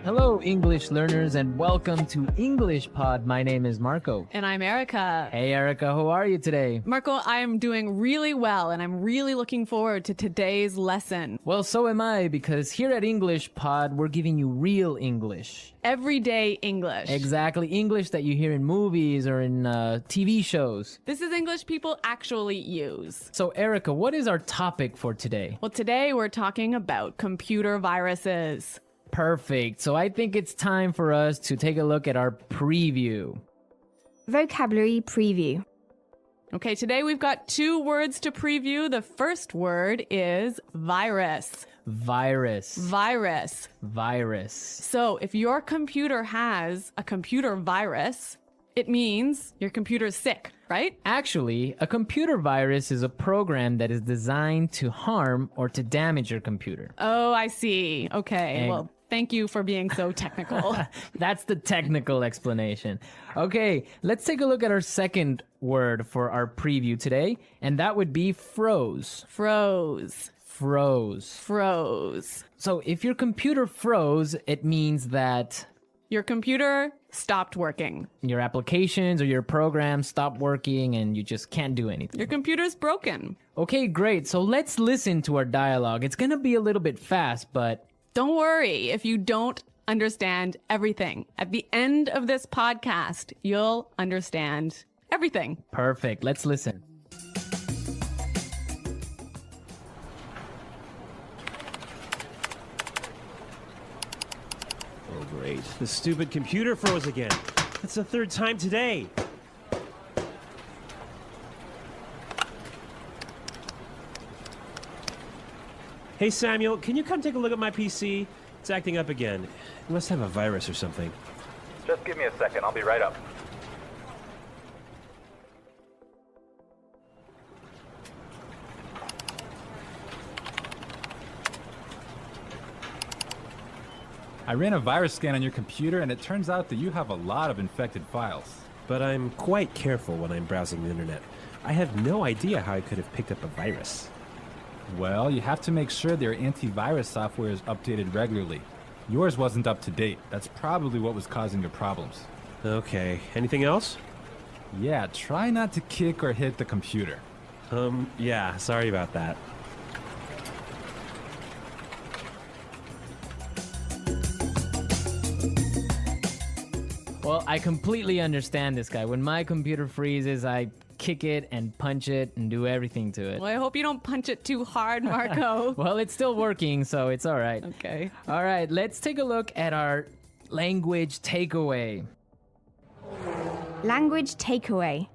Hello, English learners, and welcome to English Pod. My name is Marco. And I'm Erica. Hey, Erica, how are you today? Marco, I am doing really well, and I'm really looking forward to today's lesson. Well, so am I, because here at English Pod, we're giving you real English. Everyday English. Exactly, English that you hear in movies or in TV shows. This is English people actually use. So, Erica, what is our topic for today? Well, today we're talking about computer viruses. Perfect. So I think it's time for us to take a look at our preview. Vocabulary preview. Okay, today we've got 2 words to preview. The first word is virus. Virus. Virus. Virus. So if your computer has a computer virus, it means your computer's sick, right? Actually, a computer virus is a program that is designed to harm or to damage your computer. Oh, I see. Okay, well, thank you for being so technical. That's the technical explanation. Okay, let's take a look at our second word for our preview today, and that would be froze. Froze. Froze. Froze. So if your computer froze, it means that your computer stopped working. your applications or your programs stop working and you just can't do anything. Your computer's broken. Okay, great. So let's listen to our dialogue. It's going to be a little bit fast, but Don't worry if you don't understand everything. At the end of this podcast, you'll understand everything. perfect. Let's listen. Oh, great. The stupid computer froze again. That's the 3rd time today. Hey, Samuel, can you come take a look at my PC? It's acting up again. It must have a virus or something. Just give me a second. I'll be right up. I ran a virus scan on your computer and it turns out that you have a lot of infected files. But I'm quite careful when I'm browsing the internet. I have no idea how I could have picked up a virus. Well, you have to make sure their antivirus software is updated regularly. Yours wasn't up to date. That's probably what was causing your problems. Okay, anything else? Yeah, try not to kick or hit the computer. Yeah, sorry about that. Well, I completely understand this guy. When my computer freezes, I kick it and punch it and do everything to it. Well, I hope you don't punch it too hard, Marco. Well, it's still working, so it's all right. Okay. All right, let's take a look at our language takeaway. Language takeaway.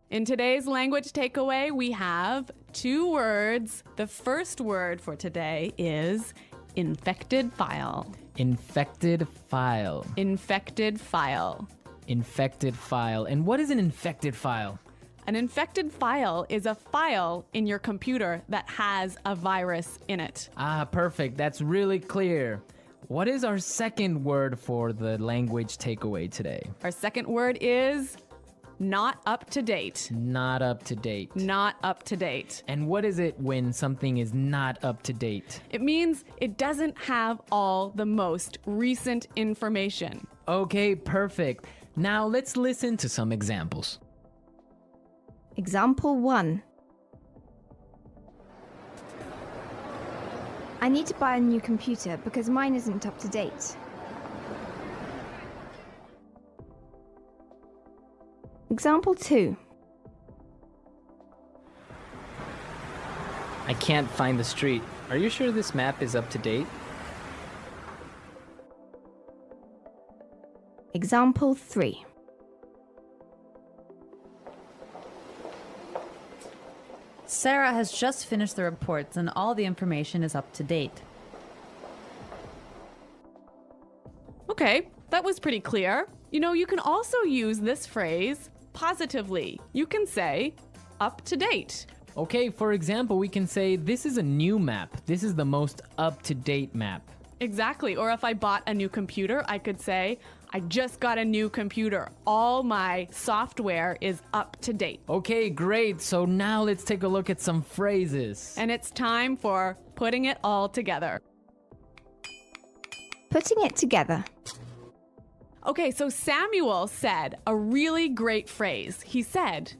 In today's language takeaway, we have 2 words. The first word for today is infected file. Infected file. Infected file. Infected file. And what is an infected file? An infected file is a file in your computer that has a virus in it. Ah, perfect. That's really clear. What is our second word for the language takeaway today? Our second word is not up to date. Not up to date. Not up to date. And what is it when something is not up to date? It means it doesn't have all the most recent information. Okay, perfect. Now let's listen to some examples. Example 1. I need to buy a new computer because mine isn't up to date. Example 2. I can't find the street. Are you sure this map is up to date? Example 3. Sarah has just finished the reports and all the information is up to date. Okay, that was pretty clear. You know, you can also use this phrase positively. You can say, up to date. Okay, for example, we can say, this is a new map. This is the most up-to-date map. Exactly. Or if I bought a new computer, I could say, I just got a new computer. All my software is up to date. Okay, great. So now let's take a look at some phrases. And it's time for putting it all together. Putting it together. Okay, so Samuel said a really great phrase. He said,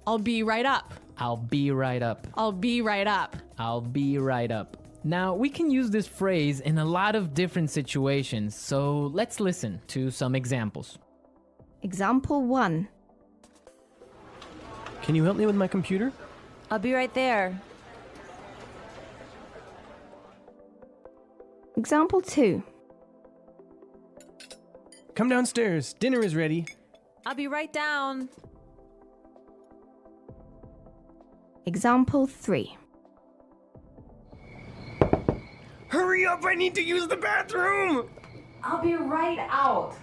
I'll be right up. I'll be right up. I'll be right up. I'll be right up. Now, we can use this phrase in a lot of different situations, so let's listen to some examples. Example 1. Can you help me with my computer? I'll be right there. Example 2. Come downstairs. Dinner is ready. I'll be right down. Example 3. Hurry up, I need to use the bathroom! I'll be right out.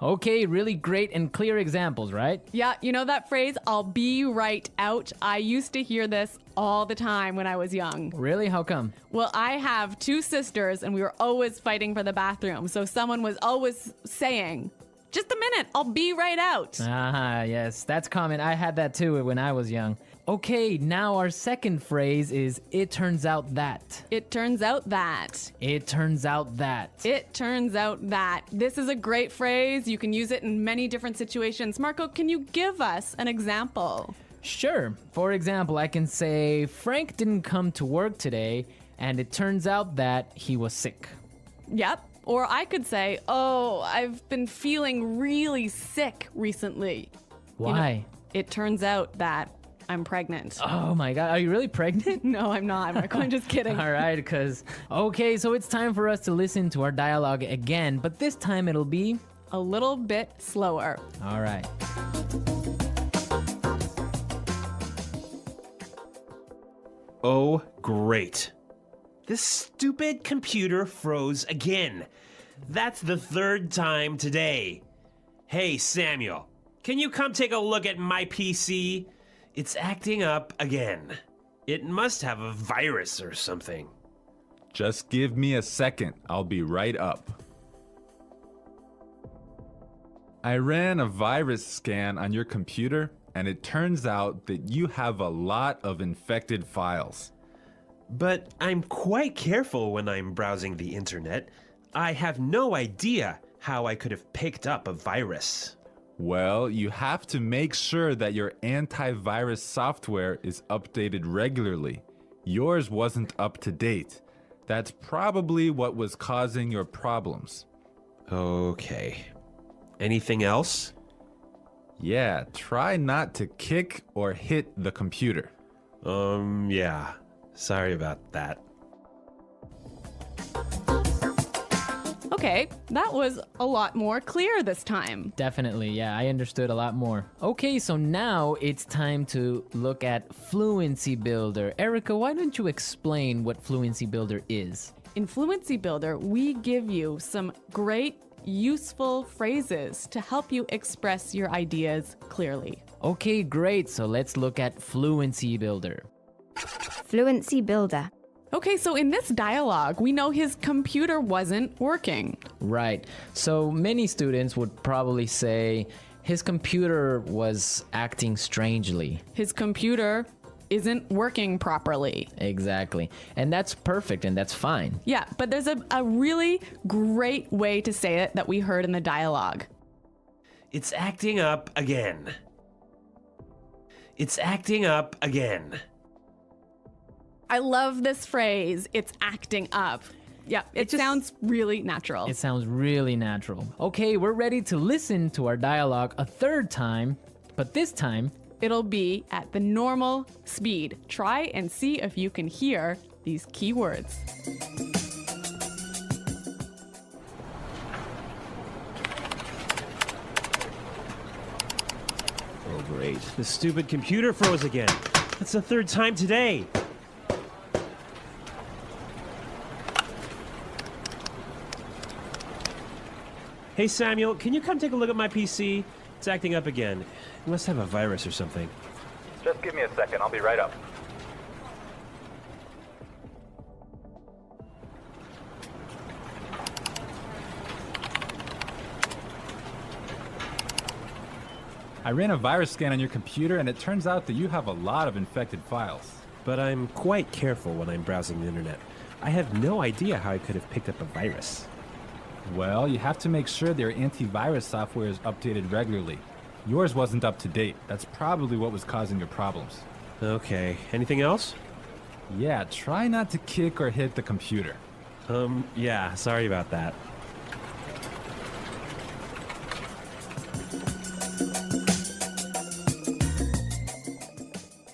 Okay, really great and clear examples, right? Yeah, you know that phrase, I'll be right out? I used to hear this all the time when I was young. Really? How come? Well, I have 2 sisters and we were always fighting for the bathroom. So someone was always saying, just a minute, I'll be right out. Ah, yes, that's common. I had that too when I was young. Okay, now our second phrase is, it turns out that. It turns out that. It turns out that. It turns out that. This is a great phrase. You can use it in many different situations. Marco, can you give us an example? Sure. For example, I can say, Frank didn't come to work today, and it turns out that he was sick. Yep. Or I could say, oh, I've been feeling really sick recently. Why? It turns out that I'm pregnant. Oh my God, are you really pregnant? No, I'm not, Marco. I'm just kidding. All right, because... Okay, so it's time for us to listen to our dialogue again, but this time it'll be... A little bit slower. All right. Oh, great. This stupid computer froze again. That's the 3rd time today. Hey, Samuel, can you come take a look at my PC? It's acting up again. It must have a virus or something. Just give me a second. I'll be right up. I ran a virus scan on your computer, and it turns out that you have a lot of infected files. But I'm quite careful when I'm browsing the internet. I have no idea how I could have picked up a virus. Well, you have to make sure that your antivirus software is updated regularly. Yours wasn't up to date. That's probably what was causing your problems. Okay. Anything else? Yeah, try not to kick or hit the computer. Yeah. Sorry about that. Okay, that was a lot more clear this time. Definitely, yeah, I understood a lot more. Okay, so now it's time to look at Fluency Builder. Erica, why don't you explain what Fluency Builder is? In Fluency Builder, we give you some great, useful phrases to help you express your ideas clearly. Okay, great, so let's look at Fluency Builder. Fluency Builder. Okay, so in this dialogue, we know his computer wasn't working. Right, so many students would probably say his computer was acting strangely. His computer isn't working properly. Exactly, and that's perfect and that's fine. Yeah, but there's a really great way to say it that we heard in the dialogue. It's acting up again. It's acting up again. I love this phrase, it's acting up. Yeah, it sounds really natural. It sounds really natural. Okay, we're ready to listen to our dialogue a 3rd time, but this time, It'll be at the normal speed. Try and see if you can hear these key words. Oh, great. The stupid computer froze again. That's the 3rd time today. Hey, Samuel, can you come take a look at my PC? It's acting up again. It must have a virus or something. Just give me a second. I'll be right up. I ran a virus scan on your computer, and it turns out that you have a lot of infected files. but I'm quite careful when I'm browsing the internet. I have no idea how I could have picked up a virus. Well, you have to make sure their antivirus software is updated regularly. Yours wasn't up to date. That's probably what was causing your problems. Okay, anything else? Yeah, try not to kick or hit the computer. Yeah, sorry about that.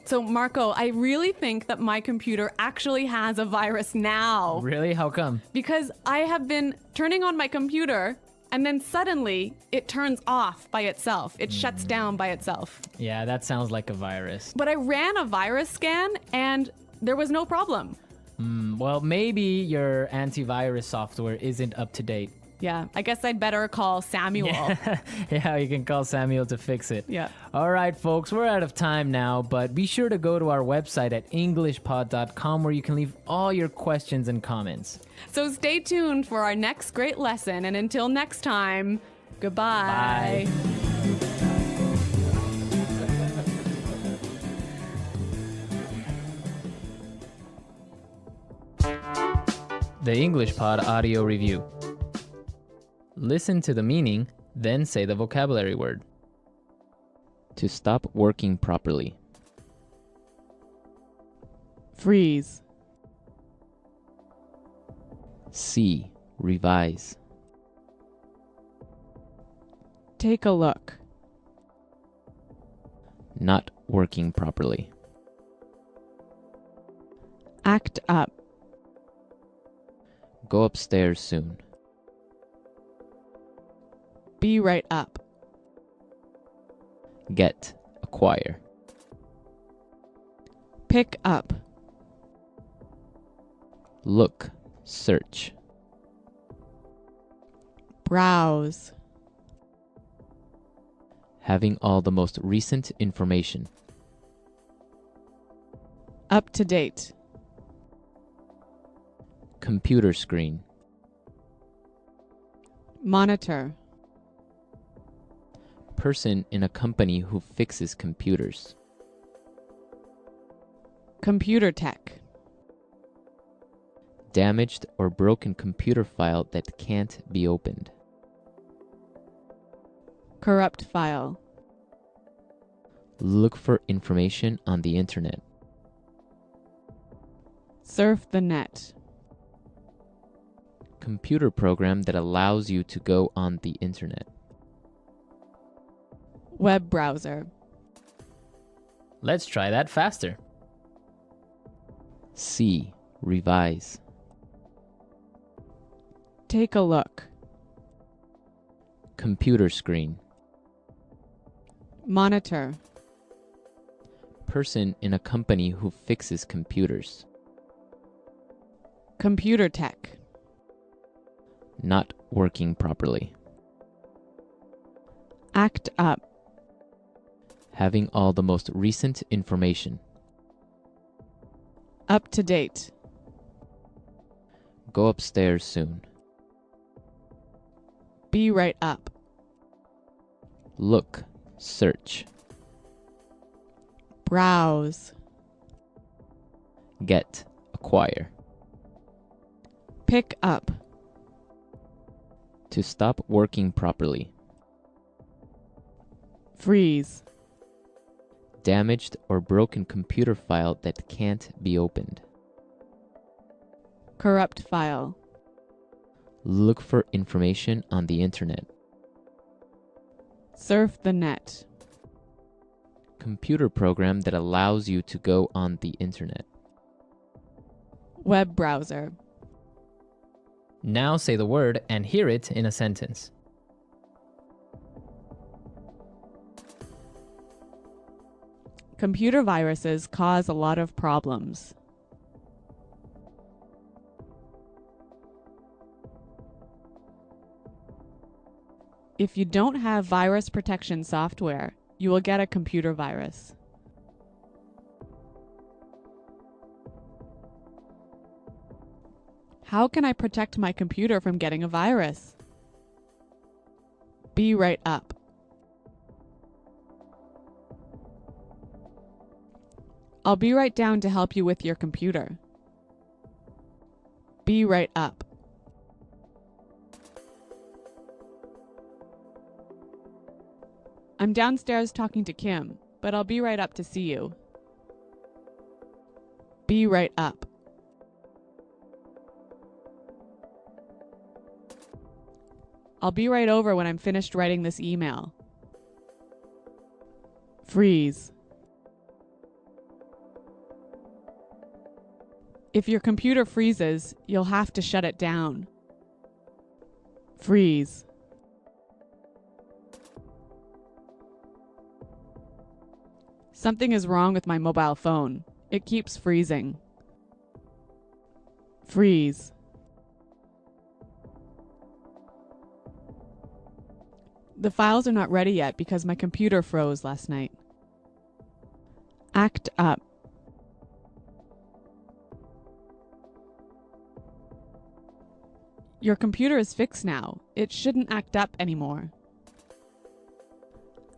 So, Marco, I really think that my computer actually has a virus now. Really? How come? Because I have been turning on my computer and then suddenly it turns off by itself. It shuts down by itself. Yeah, that sounds like a virus. But I ran a virus scan and there was no problem. Well, maybe your antivirus software isn't up to date. Yeah, I guess I'd better call Samuel. Yeah, you can call Samuel to fix it. Yeah. All right, folks, we're out of time now, but be sure to go to our website at englishpod.com where you can leave all your questions and comments. So stay tuned for our next great lesson. And until next time, goodbye. Bye. The English Pod Audio Review. Listen to the meaning, then say the vocabulary word. To stop working properly. Freeze. See, revise. Take a look. Not working properly. Act up. Go upstairs soon. Be right up. Get, acquire. Pick up. Look, search. Browse. Having all the most recent information. Up to date. Computer screen. Monitor. Person in a company who fixes computers. Computer tech. Damaged or broken computer file that can't be opened. Corrupt file. Look for information on the internet. Surf the net. Computer program that allows you to go on the internet. Web browser. Let's try that faster. See, revise. Take a look. Computer screen. Monitor. Person in a company who fixes computers. Computer tech. Not working properly. Act up. Having all the most recent information. Up to date. Go upstairs soon. Be right up. Look, search. Browse. Get, acquire. Pick up. To stop working properly. Freeze. Damaged or broken computer file that can't be opened. Corrupt file. Look for information on the internet. Surf the net. Computer program that allows you to go on the internet. Web browser. Now say the word and hear it in a sentence. Computer viruses cause a lot of problems. If you don't have virus protection software, you will get a computer virus. How can I protect my computer from getting a virus? Be right up. I'll be right down to help you with your computer. Be right up. I'm downstairs talking to Kim, but I'll be right up to see you. Be right up. I'll be right over when I'm finished writing this email. Freeze. If your computer freezes, you'll have to shut it down. Freeze. Something is wrong with my mobile phone. It keeps freezing. Freeze. The files are not ready yet because my computer froze last night. Act up. Your computer is fixed now. It shouldn't act up anymore.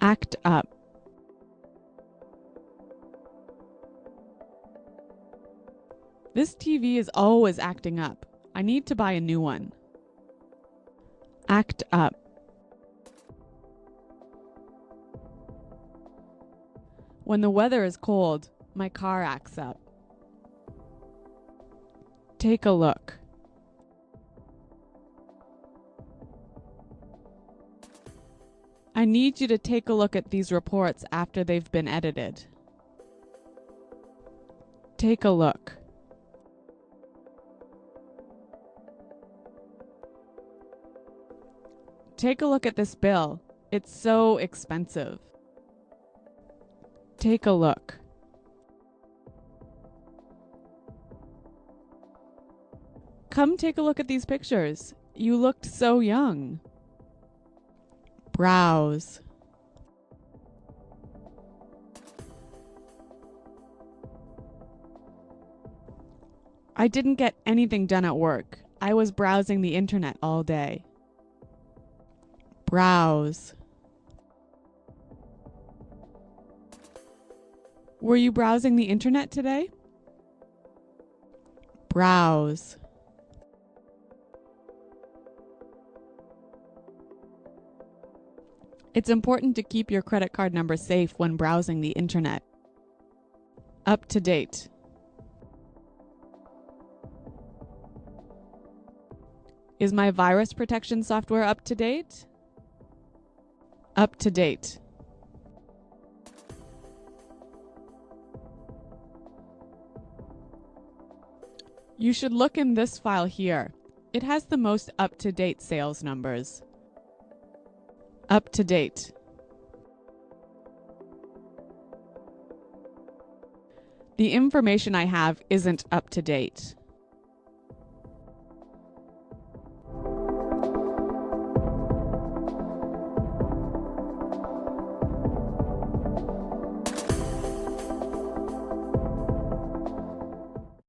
Act up. This TV is always acting up. I need to buy a new one. Act up. When the weather is cold, my car acts up. Take a look. I need you to take a look at these reports after they've been edited. Take a look. Take a look at this bill. It's so expensive. Take a look. Come take a look at these pictures. You looked so young. Browse. I didn't get anything done at work. I was browsing the internet all day. Browse. Were you browsing the internet today? Browse. It's important to keep your credit card number safe when browsing the internet. Up to date. Is my virus protection software up to date? Up to date. You should look in this file here. It has the most up-to-date sales numbers. Up to date. The information I have isn't up to date.